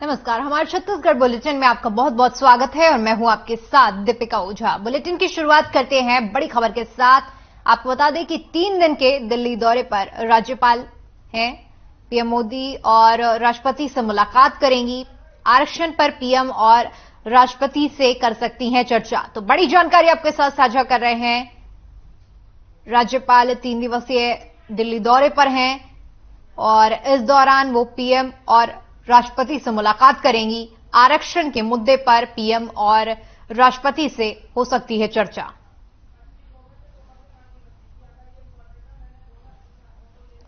नमस्कार, हमारे छत्तीसगढ़ बुलेटिन में आपका बहुत बहुत स्वागत है और मैं हूं आपके साथ दीपिका ओझा। बुलेटिन की शुरुआत करते हैं बड़ी खबर के साथ। आपको बता दें कि 3 दिन के दिल्ली दौरे पर राज्यपाल हैं। पीएम मोदी और राष्ट्रपति से मुलाकात करेंगी। आरक्षण पर पीएम और राष्ट्रपति से कर सकती हैं चर्चा। तो बड़ी जानकारी आपके साथ साझा कर रहे हैं। राज्यपाल 3 दिवसीय दिल्ली दौरे पर हैं और इस दौरान वो पीएम और राष्ट्रपति से मुलाकात करेंगी। आरक्षण के मुद्दे पर पीएम और राष्ट्रपति से हो सकती है चर्चा।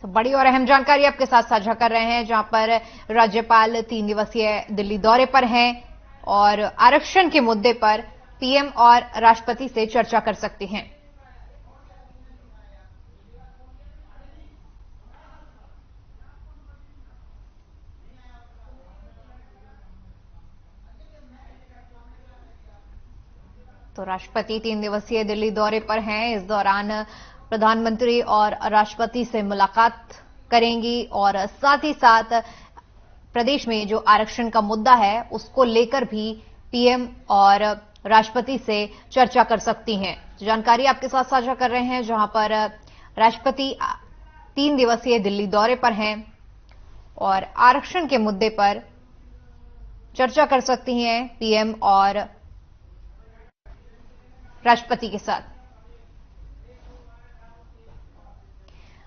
तो बड़ी और अहम जानकारी आपके साथ साझा कर रहे हैं, जहां पर राज्यपाल 3 दिवसीय दिल्ली दौरे पर हैं और आरक्षण के मुद्दे पर पीएम और राष्ट्रपति से चर्चा कर सकती हैं। तो राष्ट्रपति 3 दिवसीय दिल्ली दौरे पर हैं। इस दौरान प्रधानमंत्री और राष्ट्रपति से मुलाकात करेंगी और साथ ही साथ प्रदेश में जो आरक्षण का मुद्दा है उसको लेकर भी पीएम और राष्ट्रपति से चर्चा कर सकती हैं। जानकारी आपके साथ साझा कर रहे हैं, जहां पर राष्ट्रपति 3 दिवसीय दिल्ली दौरे पर हैं और आरक्षण के मुद्दे पर चर्चा कर सकती हैं पीएम और राष्ट्रपति के साथ।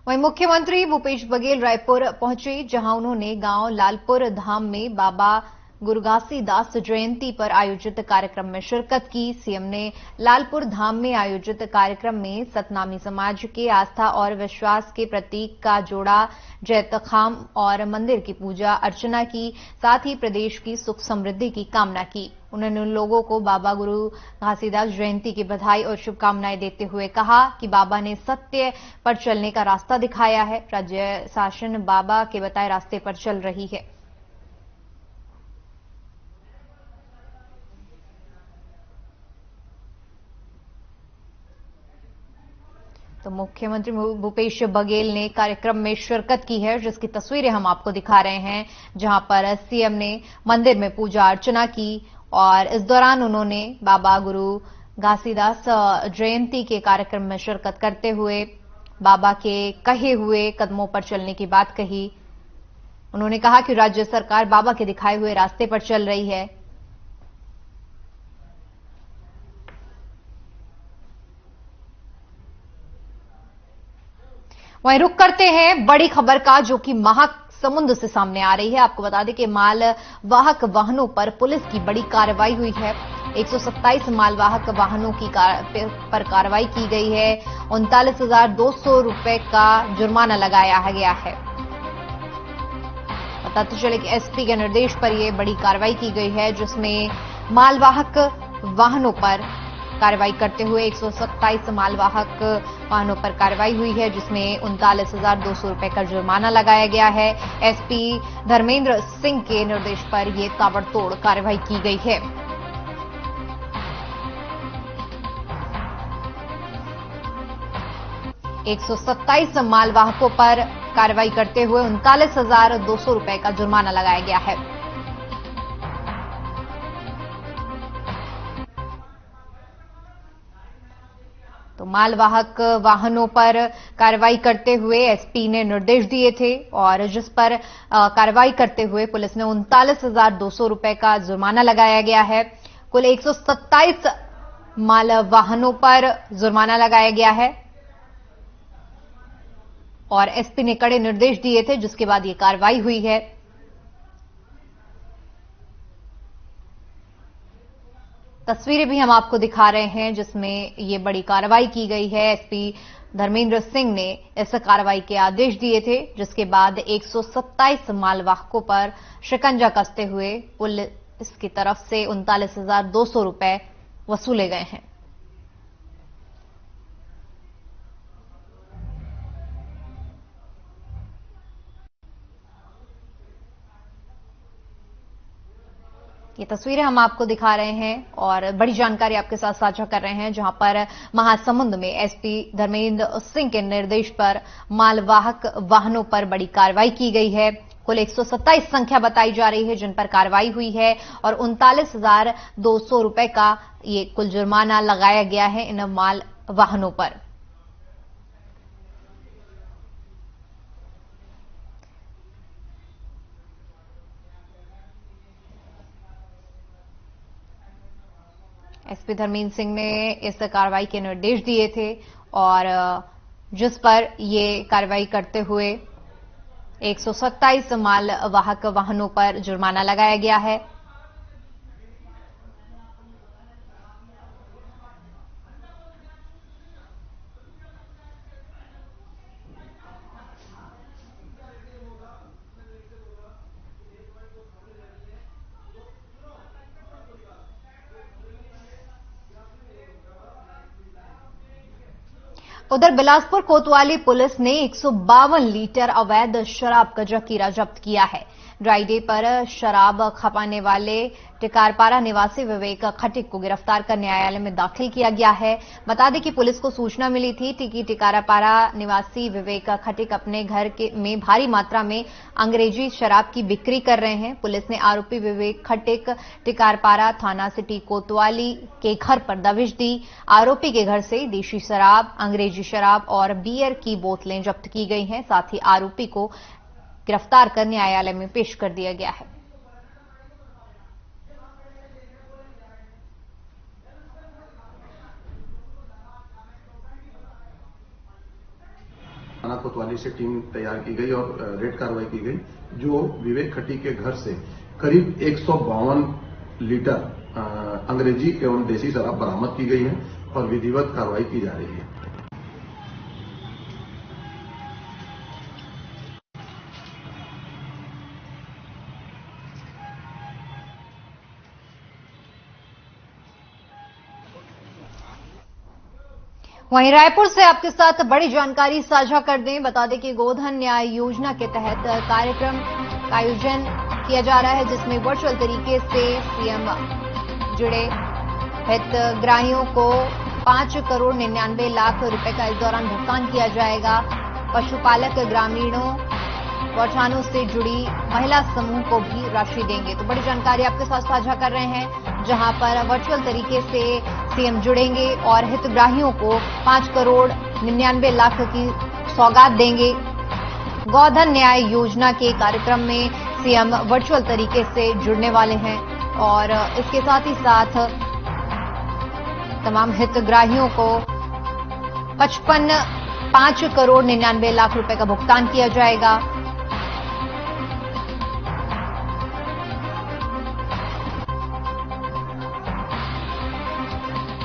वहीं मुख्यमंत्री भूपेश बघेल रायपुर पहुंचे, जहां उन्होंने गांव लालपुर धाम में बाबा गुरु घासीदास जयंती पर आयोजित कार्यक्रम में शिरकत की। सीएम ने लालपुर धाम में आयोजित कार्यक्रम में सतनामी समाज के आस्था और विश्वास के प्रतीक का जोड़ा जैतखाम और मंदिर की पूजा अर्चना की। साथ ही प्रदेश की सुख समृद्धि की कामना की। उन्होंने उन लोगों को बाबा गुरु घासीदास जयंती की बधाई और शुभकामनाएं देते हुए कहा कि बाबा ने सत्य पर चलने का रास्ता दिखाया है। राज्य शासन बाबा के बताए रास्ते पर चल रही है। तो मुख्यमंत्री भूपेश बघेल ने कार्यक्रम में शिरकत की है, जिसकी तस्वीरें हम आपको दिखा रहे हैं, जहां पर सीएम ने मंदिर में पूजा अर्चना की और इस दौरान उन्होंने बाबा गुरु घासीदास जयंती के कार्यक्रम में शिरकत करते हुए बाबा के कहे हुए कदमों पर चलने की बात कही। उन्होंने कहा कि राज्य सरकार बाबा के दिखाए हुए रास्ते पर चल रही है। वहीं रुक करते हैं बड़ी खबर का, जो कि महासमुंद से सामने आ रही है। आपको बता दें कि मालवाहक वाहनों पर पुलिस की बड़ी कार्रवाई हुई है। 127 मालवाहक वाहनों की पर कार्रवाई की गई है। 39,200 रुपए का जुर्माना लगाया गया है। बताते चले कि एसपी के निर्देश पर यह बड़ी कार्रवाई की गई है, जिसमें मालवाहक वाहनों पर कार्रवाई करते हुए 127 मालवाहक वाहनों पर कार्रवाई हुई है, जिसमें 39,200 रुपए का जुर्माना लगाया गया है। एसपी धर्मेंद्र सिंह के निर्देश पर यह ताबड़तोड़ कार्रवाई की गई है। एक 127 मालवाहकों पर कार्रवाई करते हुए 39,200 रुपए का जुर्माना लगाया गया है। तो मालवाहक वाहनों पर कार्रवाई करते हुए एसपी ने निर्देश दिए थे और जिस पर कार्रवाई करते हुए पुलिस ने 39,200 रुपए का जुर्माना लगाया गया है। कुल 127 माल वाहनों पर जुर्माना लगाया गया है और एसपी ने कड़े निर्देश दिए थे, जिसके बाद यह कार्रवाई हुई है। तस्वीरें भी हम आपको दिखा रहे हैं, जिसमें ये बड़ी कार्रवाई की गई है। एसपी धर्मेंद्र सिंह ने इस कार्रवाई के आदेश दिए थे, जिसके बाद 127 मालवाहकों पर शिकंजा कसते हुए पुलिस की तरफ से 39,200 रुपए वसूले गए हैं। ये तस्वीरें हम आपको दिखा रहे हैं और बड़ी जानकारी आपके साथ साझा कर रहे हैं, जहां पर महासमुंद में एसपी धर्मेंद्र सिंह के निर्देश पर मालवाहक वाहनों पर बड़ी कार्रवाई की गई है। कुल 127 संख्या बताई जा रही है जिन पर कार्रवाई हुई है और 39,200 रुपए का ये कुल जुर्माना लगाया गया है इन माल वाहनों पर। एसपी धर्मेंद्र सिंह ने इस कार्रवाई के निर्देश दिए थे और जिस पर ये कार्रवाई करते हुए 127 माल वाहक वाहनों पर जुर्माना लगाया गया है। उधर बिलासपुर कोतवाली पुलिस ने 152 लीटर अवैध शराब का जखीरा जब्त किया है। ड्राई डे पर शराब खपाने वाले टिकारपारा निवासी विवेक खटिक को गिरफ्तार कर न्यायालय में दाखिल किया गया है। बता दें कि पुलिस को सूचना मिली थी कि टिकारपारा निवासी विवेक खटिक अपने घर में भारी मात्रा में अंग्रेजी शराब की बिक्री कर रहे हैं। पुलिस ने आरोपी विवेक खटिक टिकारपारा थाना सिटी कोतवाली के घर पर दबिश दी। आरोपी के घर से देशी शराब, अंग्रेजी शराब और बियर की बोतलें जब्त की गई हैं। साथ ही आरोपी को गिरफ्तार कर न्यायालय में पेश कर दिया गया है। थाना कोतवाली से टीम तैयार की गई और रेड कार्रवाई की गई, जो विवेक खटी के घर से करीब 152 लीटर अंग्रेजी एवं देसी शराब बरामद की गई है और विधिवत कार्रवाई की जा रही है। वहीं रायपुर से आपके साथ बड़ी जानकारी साझा कर दें। बता दें कि गोधन न्याय योजना के तहत कार्यक्रम का आयोजन किया जा रहा है, जिसमें वर्चुअल तरीके से सीएम जुड़े हितग्राहियों को 5 करोड़ 99 लाख रुपए का इस दौरान भुगतान किया जाएगा। पशुपालक ग्रामीणों गौठानों से जुड़ी महिला समूह को भी राशि देंगे। तो बड़ी जानकारी आपके साथ साझा कर रहे हैं, जहां पर वर्चुअल तरीके से सीएम जुड़ेंगे और हितग्राहियों को 5 करोड़ 99 लाख की सौगात देंगे। गोधन न्याय योजना के कार्यक्रम में सीएम वर्चुअल तरीके से जुड़ने वाले हैं और इसके साथ ही साथ तमाम हितग्राहियों को 5 करोड़ 99 लाख रुपए का भुगतान किया जाएगा।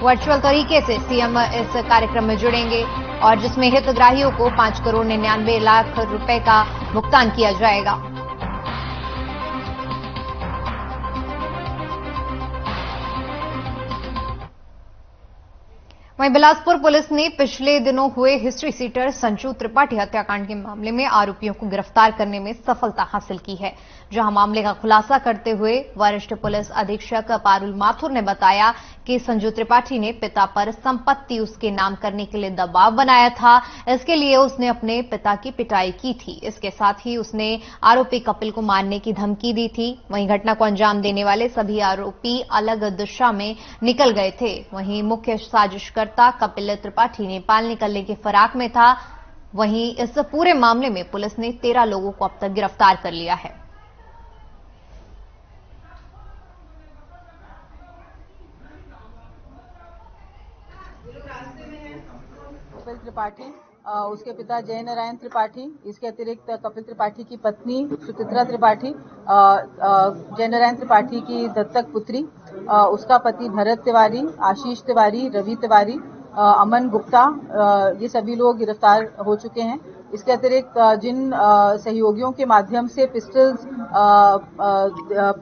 वर्चुअल तरीके से सीएम इस कार्यक्रम में जुड़ेंगे और जिसमें हितग्राहियों को 5 करोड़ 99 लाख रुपए का भुगतान किया जाएगा। वहीं बिलासपुर पुलिस ने पिछले दिनों हुए हिस्ट्री सीटर संजू त्रिपाठी हत्याकांड के मामले में आरोपियों को गिरफ्तार करने में सफलता हासिल की है। जहां मामले का खुलासा करते हुए वरिष्ठ पुलिस अधीक्षक पारुल माथुर ने बताया कि संजू त्रिपाठी ने पिता पर संपत्ति उसके नाम करने के लिए दबाव बनाया था। इसके लिए उसने अपने पिता की पिटाई की थी। इसके साथ ही उसने आरोपी कपिल को मारने की धमकी दी थी। वहीं घटना को अंजाम देने वाले सभी आरोपी अलग दिशा में निकल गए थे। वहीं मुख्य साजिशकर्ता कपिल त्रिपाठी नेपाल निकलने के फिराक में था। वहीं इस पूरे मामले में पुलिस ने 13 लोगों को अब तक गिरफ्तार कर लिया है। कपिल त्रिपाठी, उसके पिता जय नारायण त्रिपाठी, इसके अतिरिक्त कपिल त्रिपाठी की पत्नी सुचित्रा त्रिपाठी, जय नारायण त्रिपाठी की दत्तक पुत्री, उसका पति भरत तिवारी, आशीष तिवारी, रवि तिवारी, अमन गुप्ता, ये सभी लोग गिरफ्तार हो चुके हैं। इसके अतिरिक्त जिन सहयोगियों के माध्यम से पिस्टल्स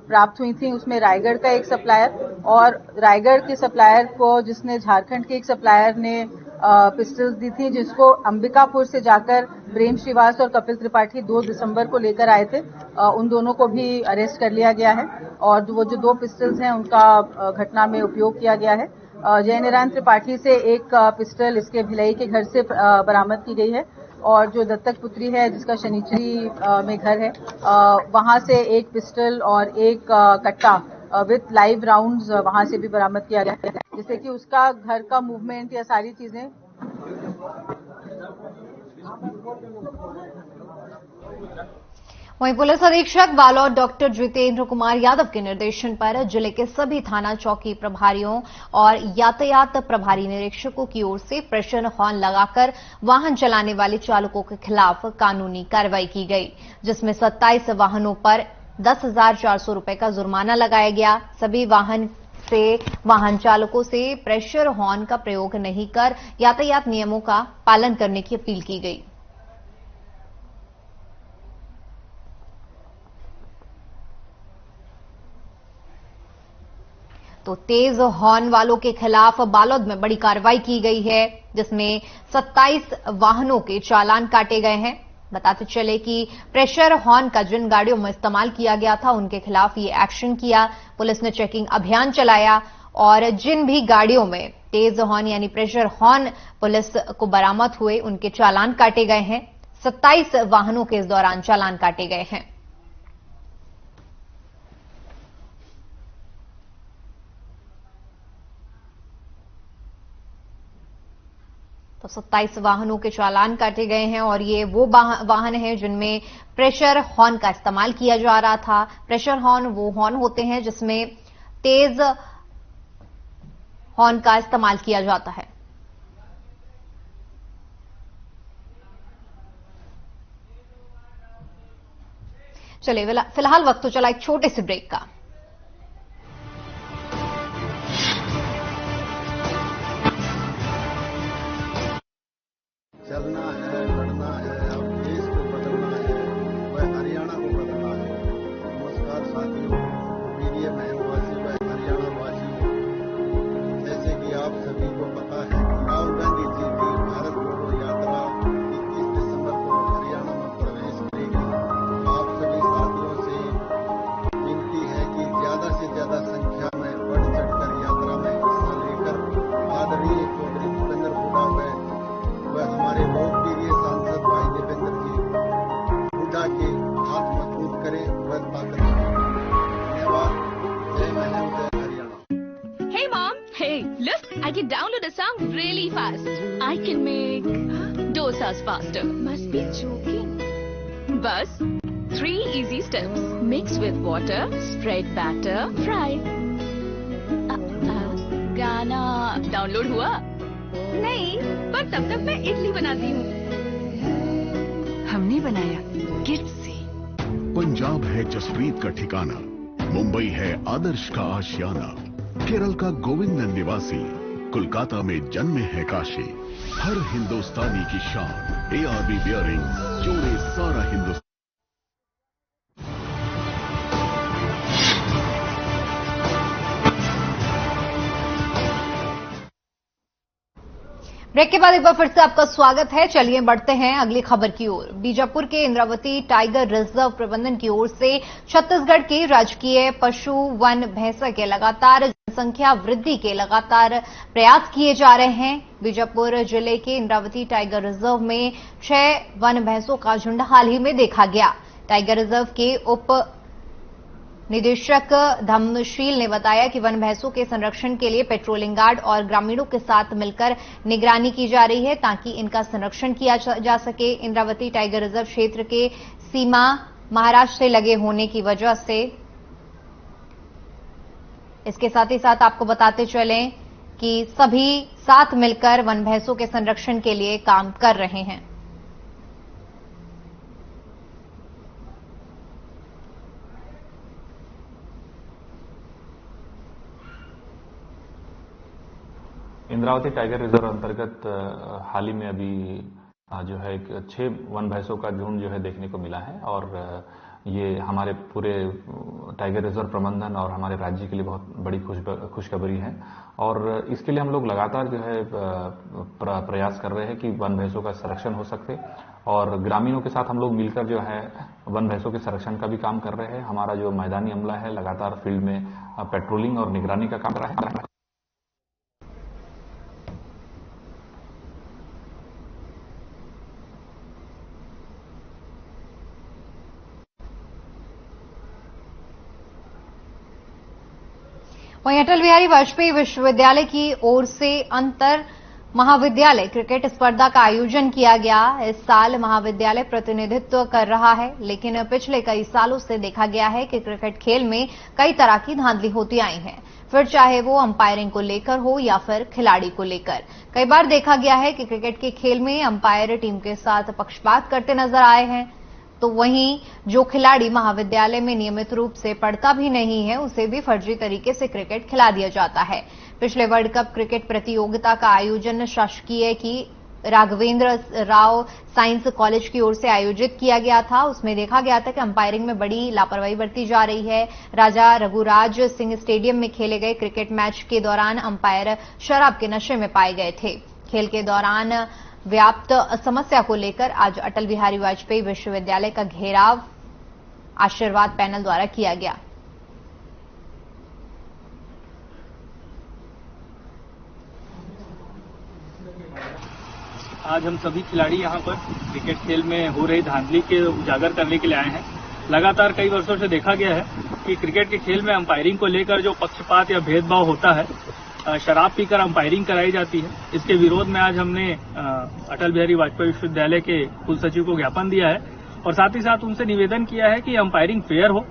प्राप्त हुई थी, उसमें रायगढ़ का एक सप्लायर और रायगढ़ के सप्लायर को जिसने झारखंड के एक सप्लायर ने पिस्टल्स दी थी, जिसको अंबिकापुर से जाकर प्रेम श्रीवास और कपिल त्रिपाठी 2 दिसंबर को लेकर आए थे। उन दोनों को भी अरेस्ट कर लिया गया है और वो जो 2 पिस्टल्स हैं उनका घटना में उपयोग किया गया है। जय नारायण त्रिपाठी से एक पिस्टल इसके भिलाई के घर से बरामद की गई है। और जो दत्तक पुत्री है जिसका शनिचरी में घर है, वहां से एक पिस्टल और एक कट्टा विथ लाइव राउंड्स वहां से भी बरामद किया गया है, जिससे कि उसका घर का मूवमेंट या सारी चीजें। वहीं पुलिस अधीक्षक बालोद डॉक्टर जितेंद्र कुमार यादव के निर्देशन पर जिले के सभी थाना चौकी प्रभारियों और यातायात प्रभारी निरीक्षकों की ओर से प्रेशर हॉर्न लगाकर वाहन चलाने वाले चालकों के खिलाफ कानूनी कार्रवाई की गई, जिसमें 27 वाहनों पर 10,400 रुपए का जुर्माना लगाया गया। सभी वाहन चालकों से प्रेशर हॉर्न का प्रयोग नहीं कर यातायात नियमों का पालन करने की अपील की गई। तो तेज हॉर्न वालों के खिलाफ बालोद में बड़ी कार्रवाई की गई है, जिसमें 27 वाहनों के चालान काटे गए हैं। बताते चले कि प्रेशर हॉर्न का जिन गाड़ियों में इस्तेमाल किया गया था उनके खिलाफ ये एक्शन किया। पुलिस ने चेकिंग अभियान चलाया और जिन भी गाड़ियों में तेज हॉर्न यानी प्रेशर हॉर्न पुलिस को बरामद हुए उनके चालान काटे गए हैं। 27 वाहनों के इस दौरान चालान काटे गए हैं। तो 27 वाहनों के चालान काटे गए हैं और ये वो वाहन हैं जिनमें प्रेशर हॉर्न का इस्तेमाल किया जा रहा था। प्रेशर हॉर्न वो हॉर्न होते हैं जिसमें तेज हॉर्न का इस्तेमाल किया जाता है। चलिए फिलहाल वक्त तो चला एक छोटे से ब्रेक का। चलना है, लड़ना है, अब देश को बदलना है, वह हरियाणा को बदलना है। नमस्कार साथियों, प्रिय महमवासी व हरियाणा वासियों, जैसे कि आप सभी को पता है, राहुल गांधी जी की भारत जोड़ो यात्रा 21 दिसंबर को हरियाणा में प्रवेश करेगी। आप सभी साथियों से विनती है कि ज्यादा से ज्यादा संख्या में बढ़ चढ़कर यात्रा में हिस्सा लेकर आदरणीय चौधरी भूपेंद्र हुड्डा वह हमारे लोकप्रिय सांसद भाई देवेंद्र जी हुड्डा के हाथ मजबूत करें, वह ताकत धन्यवाद। जय महम, जय Haryana. Hey mom, hey, look, I can download a song really fast. I can make dosas faster. Must be joking. Bus, 3 easy steps. Mix with water, spread batter, fry. गाना डाउनलोड हुआ? नहीं, पर तब तक मैं इडली बनाती हूँ। हमने बनाया किड्स से। पंजाब है जसप्रीत का ठिकाना, मुंबई है आदर्श का आशियाना, केरल का गोविंद निवासी, कोलकाता में जन्मे है काशी। हर हिंदुस्तानी की शान ARB बियरिंग्स जोड़े सारा हिंदुस्तान। ब्रेक के बाद एक बार फिर से आपका स्वागत है। चलिए बढ़ते हैं अगली खबर की ओर। बीजापुर के इंद्रावती टाइगर रिजर्व प्रबंधन की ओर से छत्तीसगढ़ के राजकीय पशु वन भैंसा के लगातार जनसंख्या वृद्धि के लगातार प्रयास किए जा रहे हैं। बीजापुर जिले के इंद्रावती टाइगर रिजर्व में 6 वन भैंसों का झुंड हाल ही में देखा गया। टाइगर रिजर्व के उप निदेशक धम्मशील ने बताया कि वन भैंसों के संरक्षण के लिए पेट्रोलिंग गार्ड और ग्रामीणों के साथ मिलकर निगरानी की जा रही है ताकि इनका संरक्षण किया जा सके। इंद्रावती टाइगर रिजर्व क्षेत्र के सीमा महाराष्ट्र से लगे होने की वजह से इसके साथ ही साथ आपको बताते चलें कि सभी साथ मिलकर वन भैंसों के संरक्षण के लिए काम कर रहे हैं। इंद्रावती टाइगर रिजर्व अंतर्गत हाल ही में अभी जो है 6 वन भैंसों का झुंड जो है देखने को मिला है और ये हमारे पूरे टाइगर रिजर्व प्रबंधन और हमारे राज्य के लिए बहुत बड़ी खुशखबरी है और इसके लिए हम लोग लगातार जो है प्रयास कर रहे हैं कि वन भैंसों का संरक्षण हो सके और ग्रामीणों के साथ हम लोग मिलकर जो है वन भैंसों के संरक्षण का भी काम कर रहे हैं। हमारा जो मैदानी अमला है लगातार फील्ड में पेट्रोलिंग और निगरानी का काम कर रहा है। वहीं अटल बिहारी वाजपेयी विश्वविद्यालय की ओर से अंतर महाविद्यालय क्रिकेट स्पर्धा का आयोजन किया गया। इस साल महाविद्यालय प्रतिनिधित्व कर रहा है, लेकिन पिछले कई सालों से देखा गया है कि क्रिकेट खेल में कई तरह की धांधली होती आई है, फिर चाहे वो अंपायरिंग को लेकर हो या फिर खिलाड़ी को लेकर। कई बार देखा गया है कि क्रिकेट के खेल में अंपायर टीम के साथ पक्षपात करते नजर आए हैं, तो वहीं जो खिलाड़ी महाविद्यालय में नियमित रूप से पढ़ता भी नहीं है, उसे भी फर्जी तरीके से क्रिकेट खिला दिया जाता है। पिछले वर्ल्ड कप क्रिकेट प्रतियोगिता का आयोजन शासकीय की राघवेंद्र राव साइंस कॉलेज की ओर से आयोजित किया गया था। उसमें देखा गया था कि अंपायरिंग में बड़ी लापरवाही बरती जा रही है। राजा रघुराज सिंह स्टेडियम में खेले गए क्रिकेट मैच के दौरान अंपायर शराब के नशे में पाए गए थे। खेल के दौरान व्याप्त समस्या को लेकर आज अटल बिहारी वाजपेयी विश्वविद्यालय का घेराव आशीर्वाद पैनल द्वारा किया गया। आज हम सभी खिलाड़ी यहां पर क्रिकेट खेल में हो रही धांधली के उजागर करने के लिए आए हैं। लगातार कई वर्षों से देखा गया है कि क्रिकेट के खेल में अंपायरिंग को लेकर जो पक्षपात या भेदभाव होता है, शराब पीकर अंपायरिंग कराई जाती है, इसके विरोध में आज हमने अटल बिहारी वाजपेयी विश्वविद्यालय के कुल सचिव को ज्ञापन दिया है और साथ ही साथ उनसे निवेदन किया है कि अंपायरिंग फेयर हो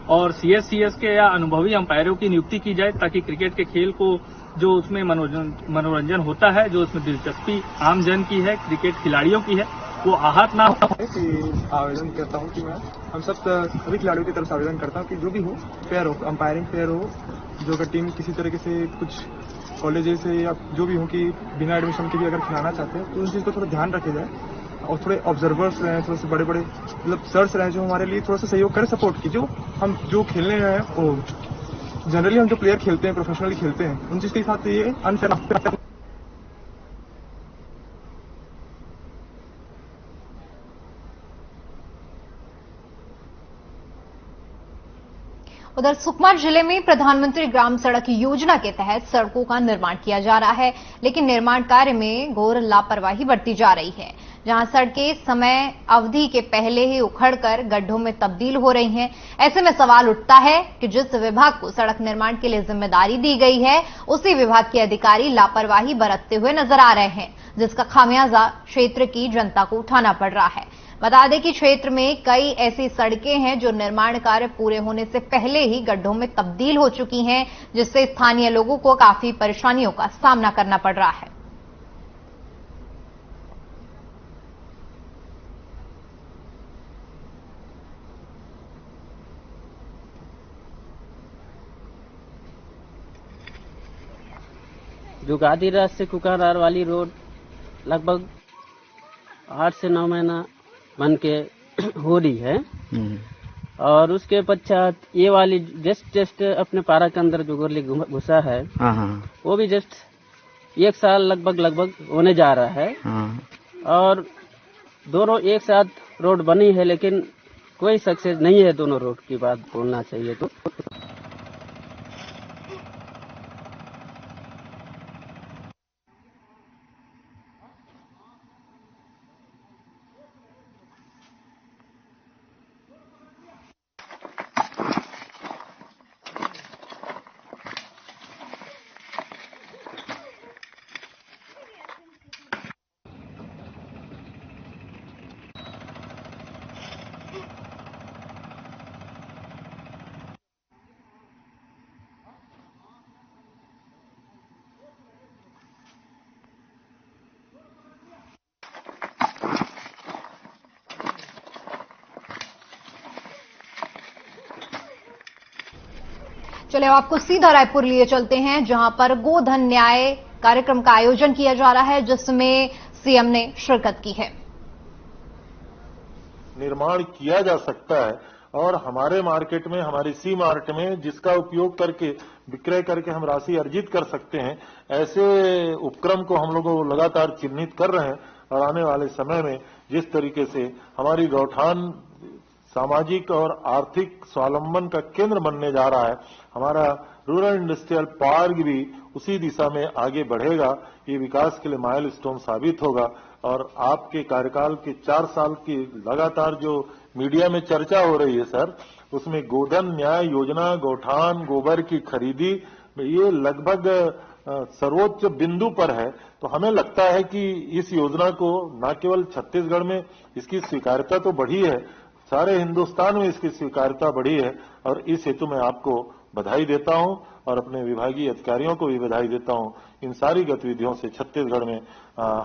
और सीएस के या अनुभवी अंपायरों की नियुक्ति की जाए, ताकि क्रिकेट के खेल को जो उसमें मनोरंजन होता है, जो उसमें दिलचस्पी आम जन की है, क्रिकेट खिलाड़ियों की है, वो आहत ना हो। आवेदन करता हूँ कि मैं हम सभी खिलाड़ियों की तरफ से आवेदन करता हूँ कि जो भी हो फेयर हो, अंपायरिंग फेयर हो। जो अगर टीम किसी तरीके से कुछ कॉलेजेस से या जो भी हो कि बिना एडमिशन के भी अगर खिलाना चाहते हैं तो उन चीज़ को थोड़ा ध्यान रखे जाए और थोड़े ऑब्जर्वर्स रहें, थोड़े से बड़े बड़े मतलब सर्स रहें जो हमारे लिए थोड़ा सा सहयोग करें, सपोर्ट की। जो खेलने हैं वो जनरली हम जो प्लेयर खेलते हैं, प्रोफेशनली खेलते हैं, उन चीज़ के साथ ये अनफेयर। उधर सुकमा जिले में प्रधानमंत्री ग्राम सड़क योजना के तहत सड़कों का निर्माण किया जा रहा है, लेकिन निर्माण कार्य में घोर लापरवाही बरती जा रही है, जहां सड़कें समय अवधि के पहले ही उखड़कर गड्ढों में तब्दील हो रही हैं। ऐसे में सवाल उठता है कि जिस विभाग को सड़क निर्माण के लिए जिम्मेदारी दी गई है, उसी विभाग के अधिकारी लापरवाही बरतते हुए नजर आ रहे हैं, जिसका खामियाजा क्षेत्र की जनता को उठाना पड़ रहा है। बता दें कि क्षेत्र में कई ऐसी सड़कें हैं जो निर्माण कार्य पूरे होने से पहले ही गड्ढों में तब्दील हो चुकी हैं, जिससे स्थानीय लोगों को काफी परेशानियों का सामना करना पड़ रहा है। जो गादीराज से कुकारार वाली रोड लगभग 8 से 9 महीना बन के हो रही है और उसके पश्चात ये वाली जस्ट अपने पारा के अंदर जो गोरली घुसा है वो भी जस्ट 1 साल लगभग होने जा रहा है और दोनों एक साथ रोड बनी है, लेकिन कोई सक्सेस नहीं है दोनों रोड की बात बोलना चाहिए तो। चलिए आपको सीधा रायपुर लिए चलते हैं, जहां पर गोधन न्याय कार्यक्रम का आयोजन किया जा रहा है, जिसमें सीएम ने शिरकत की है। निर्माण किया जा सकता है और हमारे मार्केट में, हमारी सी मार्ट में जिसका उपयोग करके विक्रय करके हम राशि अर्जित कर सकते हैं, ऐसे उपक्रम को हम लोग लगातार चिन्हित कर रहे हैं। और आने वाले समय में जिस तरीके से हमारी गौठान सामाजिक और आर्थिक स्वावलंबन का केंद्र बनने जा रहा है, हमारा रूरल इंडस्ट्रियल पार्क भी उसी दिशा में आगे बढ़ेगा। ये विकास के लिए माइलस्टोन साबित होगा। और आपके कार्यकाल के 4 साल की लगातार जो मीडिया में चर्चा हो रही है सर, उसमें गोधन न्याय योजना, गौठान गोबर की खरीदी, ये लगभग सर्वोच्च बिंदु पर है। तो हमें लगता है कि इस योजना को न केवल छत्तीसगढ़ में इसकी स्वीकार्यता तो बढ़ी है, सारे हिंदुस्तान में इसकी स्वीकार्यता बढ़ी है। और इस हेतु मैं आपको बधाई देता हूं और अपने विभागीय अधिकारियों को भी बधाई देता हूं। इन सारी गतिविधियों से छत्तीसगढ़ में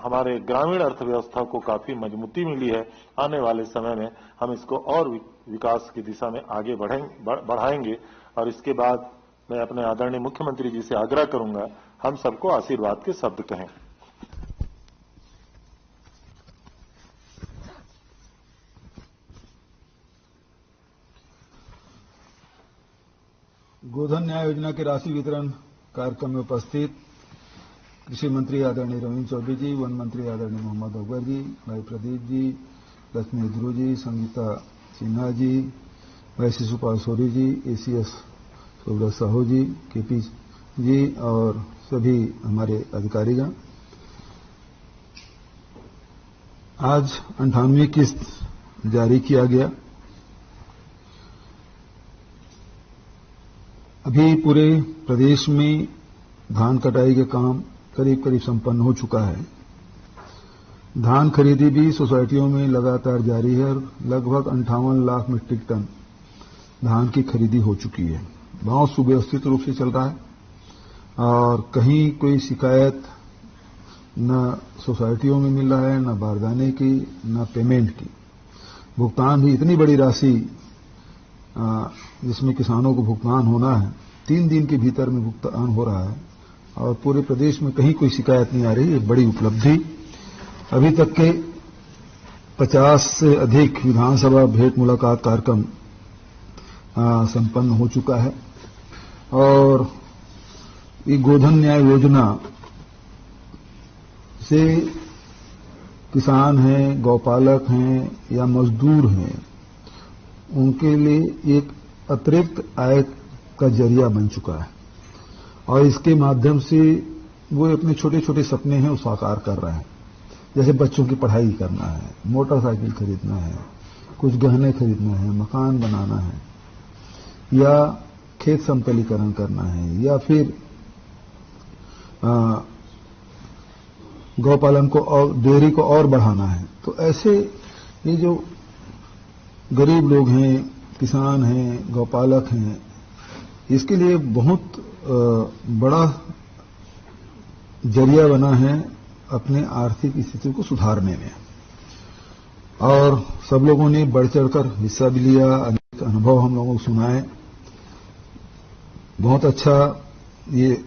हमारे ग्रामीण अर्थव्यवस्था को काफी मजबूती मिली है। आने वाले समय में हम इसको और विकास की दिशा में आगे बढ़ाएंगे। और इसके बाद मैं अपने आदरणीय मुख्यमंत्री जी से आग्रह करूंगा, हम सबको आशीर्वाद के शब्द कहें। गोधन न्याय योजना की राशि वितरण कार्यक्रम में उपस्थित कृषि मंत्री आदरणीय रविंद्र चौबे जी, वन मंत्री आदरणीय मोहम्मद अकबर जी, भाई प्रदीप जी, लक्ष्मी ध्रुव जी, संगीता सिन्हा जी, भाई शिशुपाल सोरी जी, एसीएस सुब्रत साहू जी, केपी जी और सभी हमारे अधिकारीगण। आज 98वीं किस्त जारी किया गया। अभी पूरे प्रदेश में धान कटाई के काम करीब करीब संपन्न हो चुका है। धान खरीदी भी सोसाइटियों में लगातार जारी है और लगभग 58 लाख मीट्रिक टन धान की खरीदी हो चुकी है। बहुत सुव्यवस्थित रूप से चल रहा है और कहीं कोई शिकायत न सोसाइटियों में मिल रहा है, न बारदाने की, न पेमेंट की। भुगतान भी इतनी बड़ी राशि जिसमें किसानों को भुगतान होना है, 3 दिन के भीतर में भुगतान हो रहा है और पूरे प्रदेश में कहीं कोई शिकायत नहीं आ रही। एक बड़ी उपलब्धि। अभी तक के 50 से अधिक विधानसभा भेंट मुलाकात कार्यक्रम संपन्न हो चुका है और ये गोधन न्याय योजना से किसान हैं, गौपालक हैं या मजदूर हैं, उनके लिए एक अतिरिक्त आय का जरिया बन चुका है और इसके माध्यम से वो अपने छोटे छोटे सपने हैं वो साकार कर रहे हैं। जैसे बच्चों की पढ़ाई करना है, मोटरसाइकिल खरीदना है, कुछ गहने खरीदना है, मकान बनाना है या खेत समतलीकरण करना है या फिर गौपालन को और डेयरी को और बढ़ाना है। तो ऐसे ये जो गरीब लोग हैं, किसान हैं, गौपालक हैं, इसके लिए बहुत बड़ा जरिया बना है अपने आर्थिक स्थिति को सुधारने में और सब लोगों ने बढ़ चढ़कर हिस्सा भी लिया। अनेक अनुभव हम लोगों को सुनाए। बहुत अच्छा ये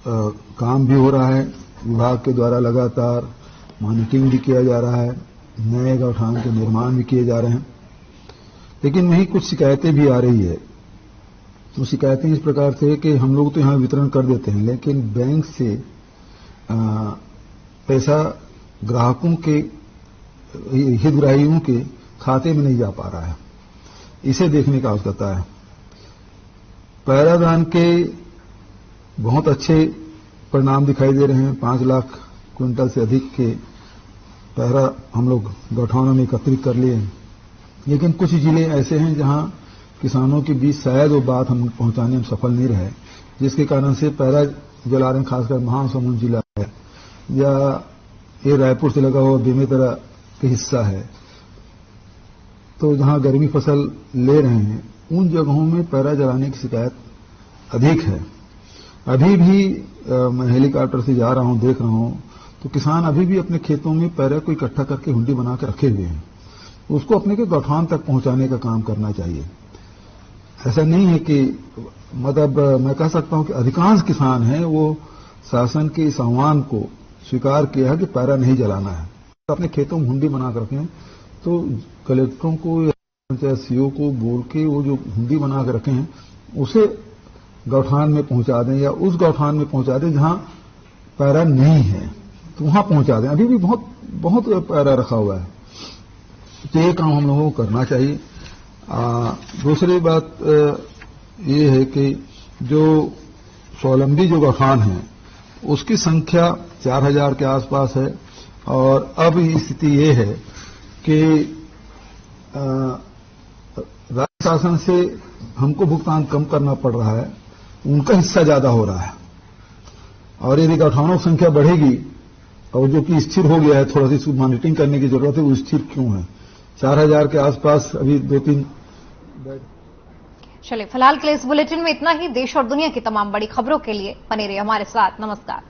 काम भी हो रहा है। विभाग के द्वारा लगातार मॉनिटरिंग भी किया जा रहा है, नए गौठान के निर्माण भी किए जा रहे हैं। लेकिन वहीं कुछ शिकायतें भी आ रही है। तो शिकायतें इस प्रकार से कि हम लोग तो यहां वितरण कर देते हैं लेकिन बैंक से पैसा ग्राहकों के हितग्राहियों के खाते में नहीं जा पा रहा है। इसे देखने का आवश्यकता है। पैरादान के बहुत अच्छे परिणाम दिखाई दे रहे हैं। 5 लाख क्विंटल से अधिक के पैरा हम लोग गौठानों में एकत्रित कर लिए। लेकिन कुछ जिले ऐसे हैं जहां किसानों के बीच शायद वो बात हम पहुंचाने में सफल नहीं रहे, जिसके कारण से पैरा जला रहे, खासकर महासमुंद जिला है या ये रायपुर से लगा हुआ बेमेतरा का हिस्सा है। तो जहां गर्मी फसल ले रहे हैं उन जगहों में पैरा जलाने की शिकायत अधिक है। अभी भी मैं हेलीकॉप्टर से जा रहा हूं, देख रहा हूं तो किसान अभी भी अपने खेतों में पैरा को इकट्ठा करके हुंडी बना के रखे हुए हैं। उसको अपने के गौठान तक पहुंचाने का काम करना चाहिए। ऐसा नहीं है कि मतलब मैं कह सकता हूं कि अधिकांश किसान हैं वो शासन के इस आह्वान को स्वीकार किया है कि पैरा नहीं जलाना है, तो अपने खेतों में हुंडी बना कर रखें। तो कलेक्टरों को या पंचायत सीओ को बोल के वो जो हुंडी बना कर रखे हैं उसे गौठान में पहुंचा दें या उस गौठान में पहुंचा दें जहां पैरा नहीं है तो वहां पहुंचा दें। अभी भी बहुत बहुत पैरा रखा हुआ है। तो ये काम हम लोगों को करना चाहिए। दूसरी बात ये है कि जो स्वावलंबी जो गौठान है उसकी संख्या 4000 के आसपास है और अब स्थिति ये है कि राज्य शासन से हमको भुगतान कम करना पड़ रहा है उनका हिस्सा ज्यादा हो रहा है। और यदि गौठानों की संख्या बढ़ेगी और जो कि स्थिर हो गया है, थोड़ा सी इसको मॉनिटरिंग करने की जरूरत है, वो स्थिर क्यों है। 4000 के आसपास अभी 2-3 चलिए, फिलहाल के लिए इस बुलेटिन में इतना ही। देश और दुनिया की तमाम बड़ी खबरों के लिए बने रहिए हमारे साथ। नमस्कार।